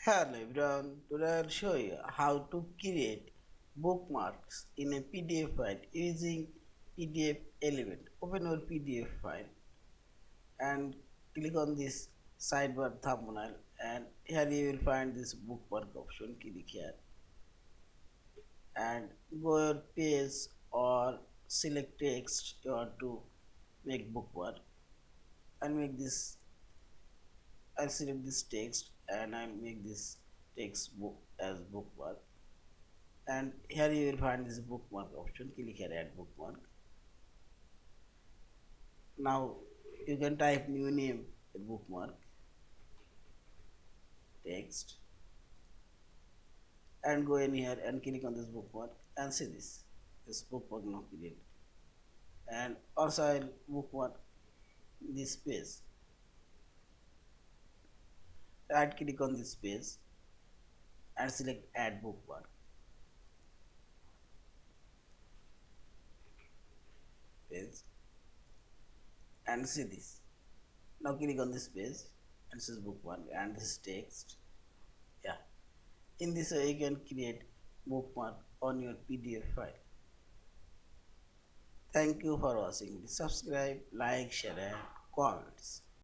Hello everyone, today I'll show you how to create bookmarks in a PDF file using PDF element. Open your PDF file and click on this sidebar thumbnail, and here you will find this bookmark option. Click here and go your page or select text you want to make bookmark and make this. I'll select this text and I'll make this text book as bookmark, and here you will find this bookmark option. Click here, add bookmark. Now you can type new name in bookmark text and go in here and click on this bookmark and see this bookmark now created. And also I'll bookmark this page. Right click on this page and select add bookmark page and see this. Now click on this page and this is bookmark and this is text. Yeah, in this way you can create bookmark on your PDF file. Thank you for watching. Subscribe, like, share and comments.